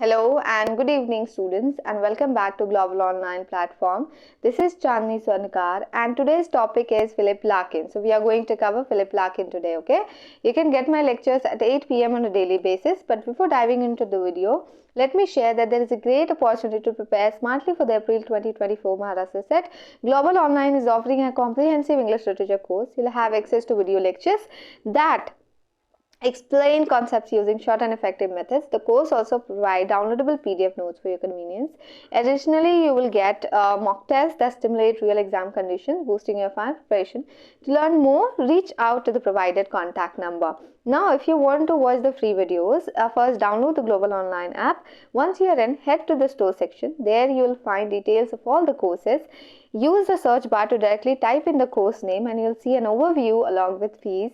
Hello and good evening students and welcome back to Global Online Platform. This is Chandni Swarnakar and today's topic is Philip Larkin. So we are going to cover Philip Larkin today, okay? You can get my lectures at 8 p.m. on a daily basis, but before diving into the video, let me share that there is a great opportunity to prepare smartly for the April 2024 Maharashtra SET. Global Online is offering a comprehensive English literature course. You'll have access to video lectures that explain concepts using short and effective methods. The course also provides downloadable PDF notes for your convenience. Additionally, you will get mock tests that stimulate real exam conditions, boosting your preparation. To learn more, reach out to the provided contact number. Now, if you want to watch the free videos, first download the Global Online app. Once you are in, head to the store section. There you will find details of all the courses. Use the search bar to directly type in the course name and you'll see an overview along with fees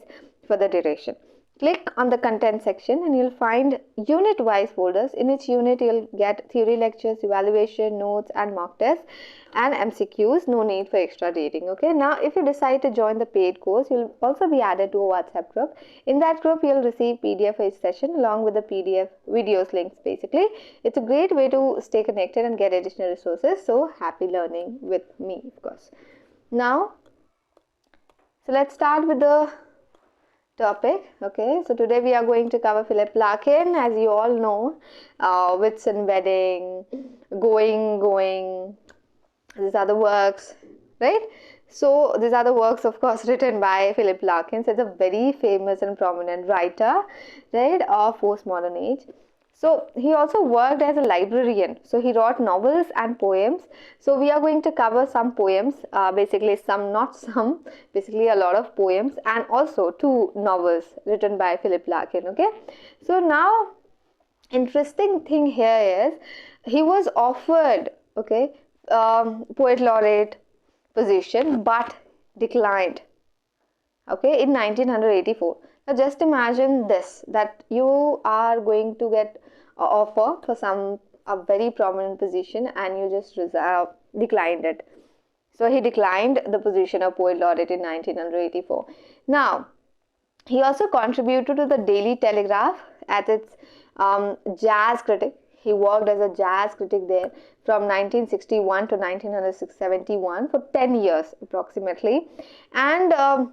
for the duration. Click on the content section and you'll find unit-wise folders. In each unit, you'll get theory lectures, evaluation, notes and mock tests and MCQs. No need for extra reading. Okay. Now, if you decide to join the paid course, you'll also be added to a WhatsApp group. In that group, you'll receive PDF for each session along with the PDF videos links basically. It's a great way to stay connected and get additional resources. So, happy learning with me, of course. Now, so let's start with the topic. Okay, so today we are going to cover Philip Larkin. As you all know, wits and wedding, going, these are the works, right? So these are the works, of course, written by Philip Larkin. So it's a very famous and prominent writer, right, of postmodern age. So he also worked as a librarian. So he wrote novels and poems. So we are going to cover some poems, basically some, not some, basically a lot of poems and also 2 novels written by Philip Larkin. Okay. So now, interesting thing here is he was offered, okay, poet laureate position but declined, okay, in 1984. Now just imagine this, that you are going to get an offer for a very prominent position and you just declined it. So he declined the position of poet laureate in 1984. Now, he also contributed to the Daily Telegraph as its jazz critic. He worked as a jazz critic there from 1961 to 1971 for 10 years approximately. And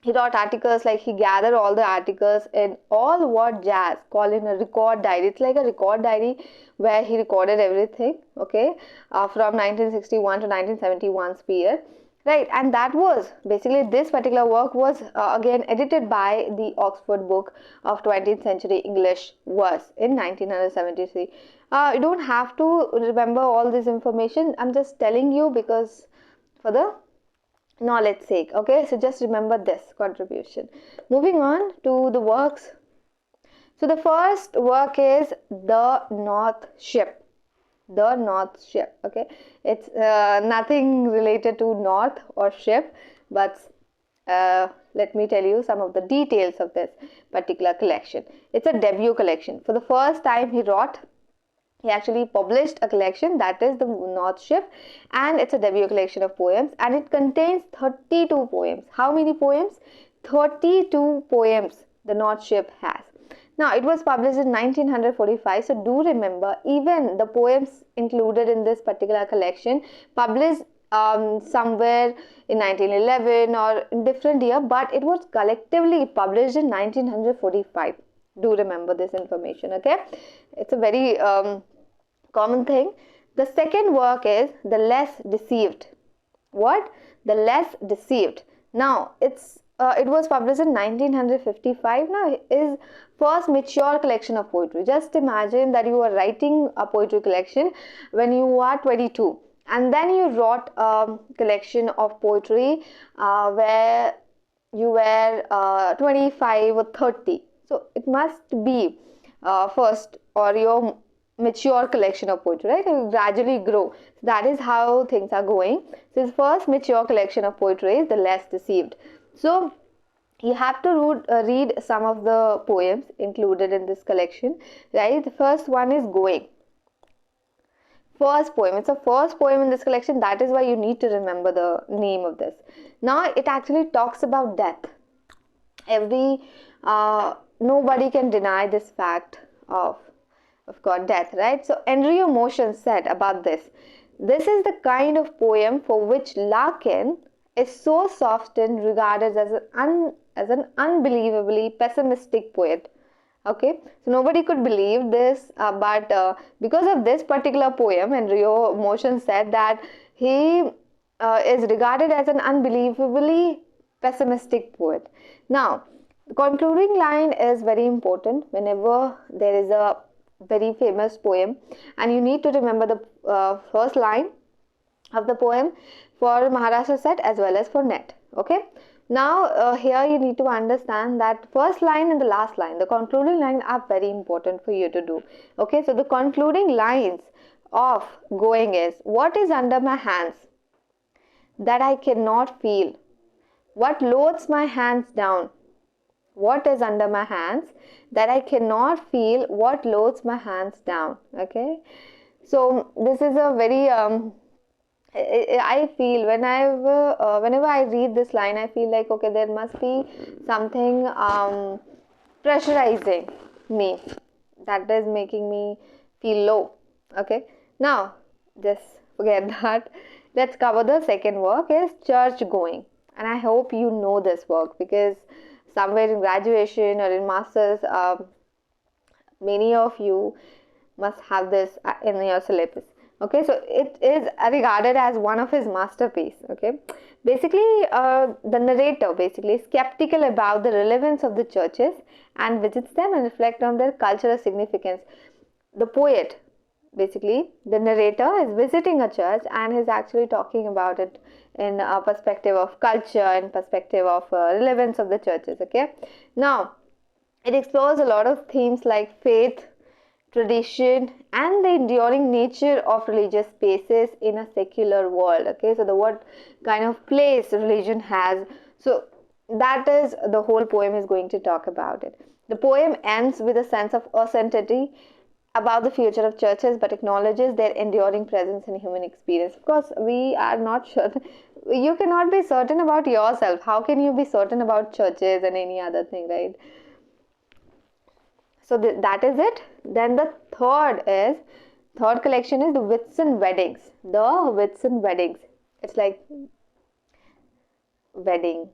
he wrote articles, like he gathered all the articles in all what jazz call in a record diary. It's like a record diary where he recorded everything, okay, from 1961 to 1971's period, right? And that was basically, this particular work was again edited by the Oxford Book of 20th Century English Verse in 1973. You don't have to remember all this information. I'm just telling you because for the knowledge sake, okay? So just remember this contribution. Moving on to the works. So the first work is The North Ship. The North Ship, okay? It's nothing related to North or ship, but let me tell you some of the details of this particular collection. It's a debut collection. For the first time he actually published a collection, that is The North Ship, and it's a debut collection of poems and it contains 32 poems. How many poems? 32 poems The North Ship has. Now, it was published in 1945, so do remember, even the poems included in this particular collection published somewhere in 1911 or in different year, but it was collectively published in 1945. Do remember this information, okay? It's a very common thing. The second work is The Less Deceived. What? The Less Deceived. Now, it was published in 1955. Now, it is first mature collection of poetry. Just imagine that you are writing a poetry collection when you are 22. And then you wrote a collection of poetry where you were 25 or 30. So it must be first, or your mature collection of poetry, right? You gradually grow. So that is how things are going. So his first mature collection of poetry is The Less Deceived. So you have to read some of the poems included in this collection, right? The first one is Going. First poem. It's the first poem in this collection. That is why you need to remember the name of this. Now it actually talks about death. Nobody can deny this fact of Of course, death, right? So Enrio Motion said about this. This is the kind of poem for which Larkin is so often regarded as an unbelievably pessimistic poet. Okay, so nobody could believe this, but because of this particular poem, Enrio Motion said that he is regarded as an unbelievably pessimistic poet. Now, the concluding line is very important whenever there is a very famous poem, and you need to remember the first line of the poem for Maharashtra SET as well as for NET. Okay. Now here you need to understand that first line and the last line, the concluding line, are very important for you to do. Okay. So the concluding lines of going is, what is under my hands that I cannot feel? What loads my hands down? What is under my hands that I cannot feel? What loads my hands down? Okay. So this is a very I feel whenever I read this line, I feel like, okay, there must be something pressurizing me, that is making me feel low. Okay, now just forget that. Let's cover the second work, is church going, and I hope you know this work, because somewhere in graduation or in masters, many of you must have this in your syllabus. Okay, so it is regarded as one of his masterpiece. Okay, basically the narrator basically is skeptical about the relevance of the churches and visits them and reflect on their cultural significance. The poet, basically the narrator, is visiting a church and is actually talking about it in a perspective of culture and perspective of relevance of the churches. Okay, now it explores a lot of themes like faith, tradition, and the enduring nature of religious spaces in a secular world. Okay, so the what kind of place religion has, so that is the whole poem is going to talk about it. The poem ends with a sense of uncertainty about the future of churches, but acknowledges their enduring presence in human experience. Of course, we are not sure. You cannot be certain about yourself. How can you be certain about churches and any other thing, right? So that is it. Then the third collection is the Whitsun Weddings. The Whitsun Weddings. It's like wedding.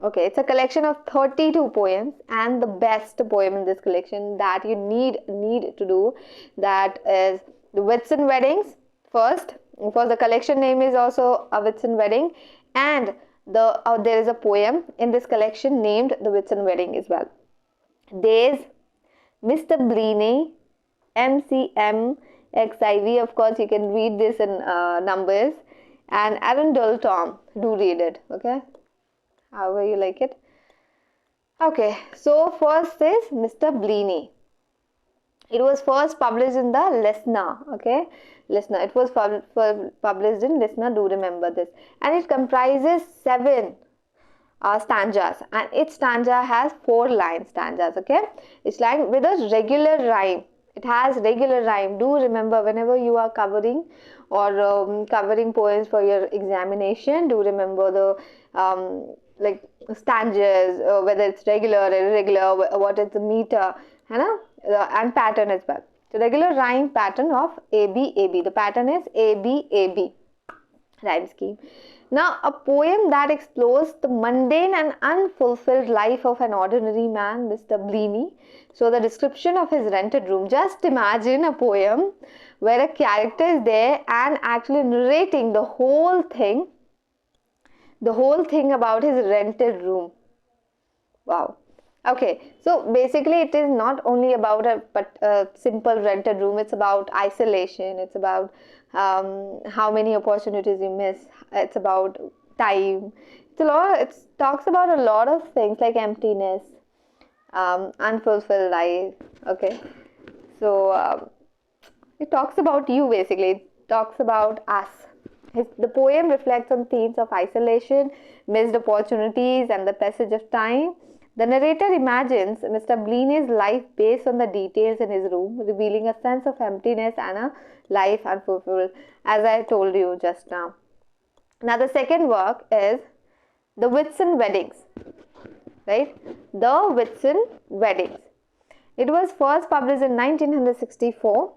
Okay, it's a collection of 32 poems, and the best poem in this collection that you need to do, that is the Whitsun Weddings. First, because the collection name is also a Whitsun Wedding, and there is a poem in this collection named the Whitsun Wedding as well. Days, Mr. Bleaney, MCMXIV, of course you can read this in numbers, and Arundel Tom, do read it, okay, however you like it. Okay, so first is Mr. Bleaney. It was first published in the Listener, okay, Listener. It was published in Listener, do remember this, and it comprises 7 stanzas, and each stanza has 4 line stanzas. Okay, it's like with a regular rhyme. It has regular rhyme. Do remember, whenever you are covering or covering poems for your examination, do remember the like stanzas, whether it's regular or irregular, what is the meter, and pattern as well. So regular rhyme pattern of ABAB. The pattern is ABAB rhyme scheme. Now, a poem that explores the mundane and unfulfilled life of an ordinary man, Mr. Bleaney. So, the description of his rented room. Just imagine a poem where a character is there and actually narrating the whole thing about his rented room. Wow. Okay, so basically it is not only about a simple rented room. It's about isolation. It's about how many opportunities you miss. It's about time. It talks about a lot of things like emptiness, unfulfilled life. Okay, so it talks about you basically. It talks about us. The poem reflects on themes of isolation, missed opportunities, and the passage of time. The narrator imagines Mr. Bleaney's life based on the details in his room, revealing a sense of emptiness and a life unfulfilled, as I told you just now. Now, the second work is the Whitsun Weddings, right? The Whitsun Weddings. It was first published in 1964,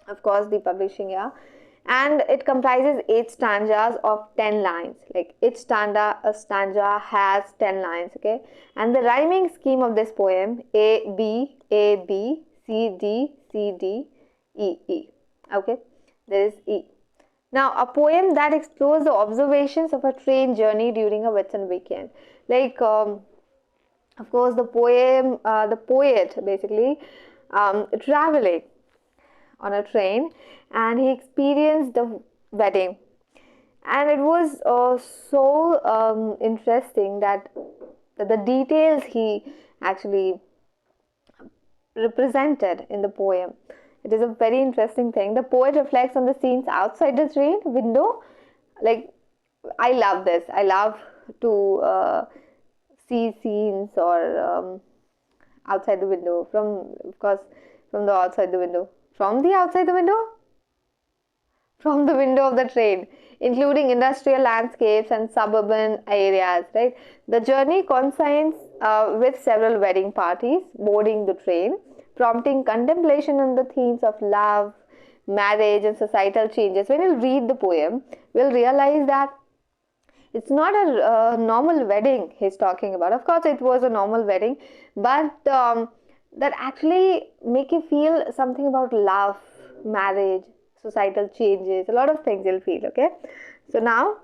of course, the publishing year, and it comprises 8 stanzas of 10 lines. Like each stanza has 10 lines, okay? And the rhyming scheme of this poem, A, B, C, D, C, D, E, E. Okay, there is E. Now, a poem that explores the observations of a train journey during a Western weekend. Like, of course, the poet basically traveling on a train, and he experienced the wedding, and it was so interesting that the details he actually represented in the poem. It is a very interesting thing. The poet reflects on the scenes outside the train window. Like, I love this. I love to see scenes or outside the window, from, of course, from the outside the window. From the outside the window? From the window of the train, including industrial landscapes and suburban areas, right? The journey coincides with several wedding parties boarding the train, prompting contemplation on the themes of love, marriage, and societal changes. When you read the poem, you'll realize that it's not a normal wedding he's talking about. Of course, it was a normal wedding, but that actually make you feel something about love, marriage, societal changes, a lot of things you'll feel, okay? So now,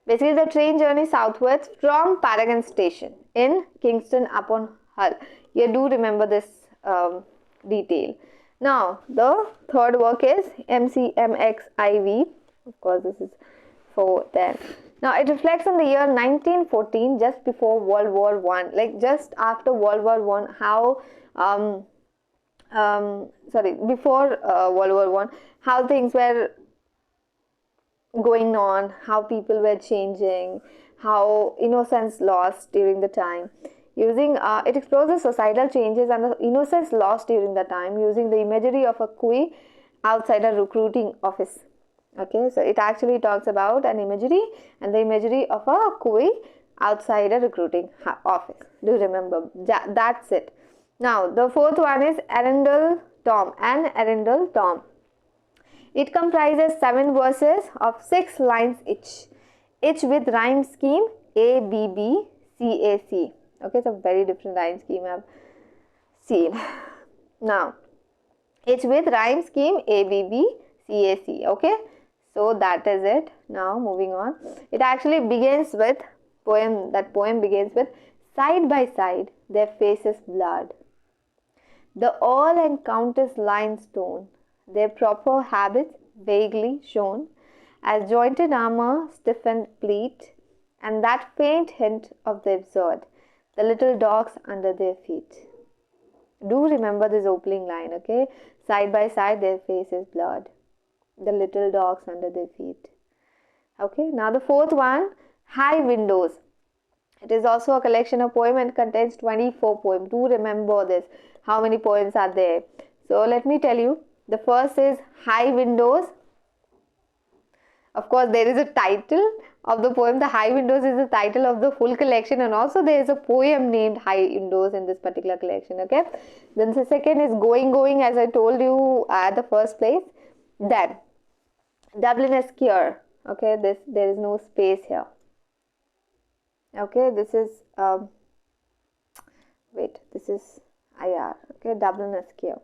basically the train journey southwards from Paragon Station in Kingston upon Hull. You do remember this detail. Now, the third work is MXIV. Of course, this is for them. Now, it reflects on the year 1914, just before World War I, like just after World War I, how, before World War I, how things were going on, how people were changing, how innocence lost during the time. It explores the societal changes and the innocence lost during the time using the imagery of a quay outside a recruiting office. Okay, so it actually talks about an imagery and the imagery of a quay outside a recruiting office. Do you remember? That's it. Now, the fourth one is Arundel Tom. It comprises 7 verses of 6 lines each with rhyme scheme A, B, B, C, A, C. Okay, it's a very different rhyme scheme I've seen. Now, each with rhyme scheme A, B, B, C, A, C. Okay. So that is it. Now moving on. It actually begins with that poem begins with, side by side their faces blurred, the all and countess limestone, their proper habits vaguely shown, as jointed armor, stiffened pleat, and that faint hint of the absurd, the little dogs under their feet. Do remember this opening line, okay? Side by side their faces blurred, the little dogs under their feet. Okay, now the fourth one, High Windows. It is also a collection of poems and contains 24 poems. Do remember this, how many poems are there. So let me tell you, the first is High Windows. Of course, there is a title of the poem. The High Windows is the title of the full collection, and also there is a poem named High Windows in this particular collection, okay? Then the second is Going, as I told you at the first place. Then Dublin Esquire, okay, there is no space here. Okay, this is this is IR, okay, Dublin Esquire.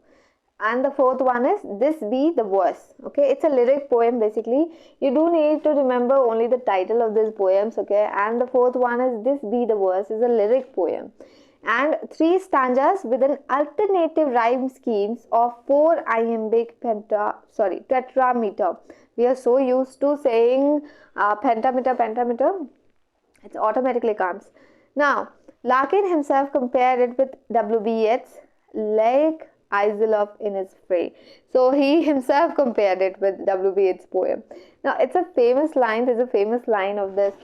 And the fourth one is This Be the Verse. Okay, it's a lyric poem basically. You do need to remember only the title of these poems, okay? And the fourth one is This Be the Verse, is a lyric poem. And 3 stanzas with an alternative rhyme schemes of 4 iambic tetrameter. We are so used to saying pentameter. It automatically comes. Now, Larkin himself compared it with W.B. Yeats' Lake Isolaf in his fray. So he himself compared it with W.B. Yeats' poem. Now, it's a famous line. There's a famous line of this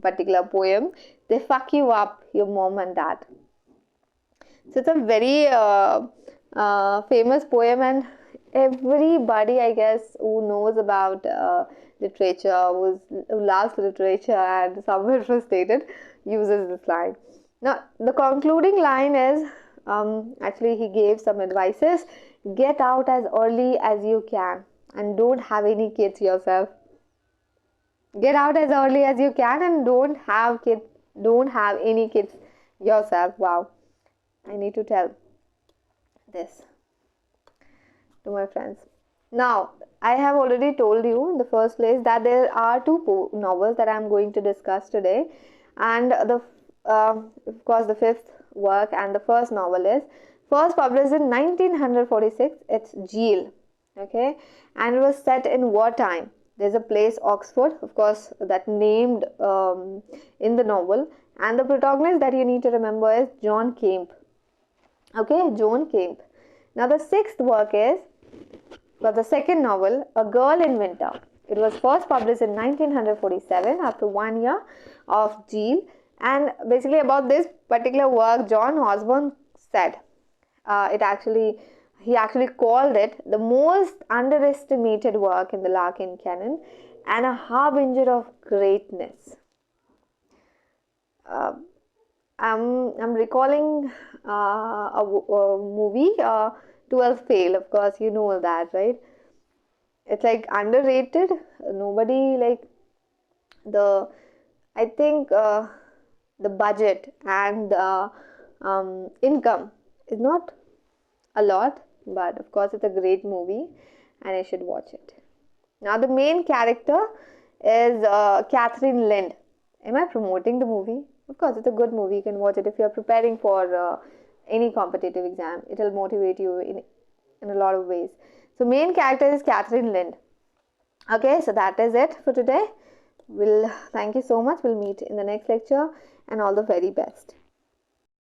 particular poem. They fuck you up, your mom and dad. So it's a very famous poem, and everybody, I guess, who knows about literature, who loves literature and somewhere frustrated, uses this line. Now, the concluding line is Actually, he gave some advices. Get out as early as you can and don't have any kids yourself. Get out as early as you can and don't have any kids yourself. Wow, I need to tell this to my friends. Now, I have already told you in the first place that there are two novels that I am going to discuss today, and of course the fifth work and the first novel is first published in 1946. It's Jeel, okay, and it was set in wartime. There's a place Oxford, of course, that named in the novel, and the protagonist that you need to remember is John Kemp. Okay, John Kemp. Now the sixth work is the second novel, A Girl in Winter. It was first published in 1947 after 1 year of Jeel. And basically about this particular work, John Osborne said, he actually called it the most underestimated work in the Larkin canon and a harbinger of greatness. I'm recalling a movie, 12 Fail. Of course, you know that, right? It's like underrated. Nobody like I think the budget and the income is not a lot, but of course it's a great movie and I should watch it. Now the main character is Catherine Lind. Am I promoting the movie? Of course, it's a good movie. You can watch it if you are preparing for any competitive exam. It will motivate you in a lot of ways. So main character is Catherine Lind. Okay, so that is it for today. Thank you so much. We'll meet in the next lecture and all the very best.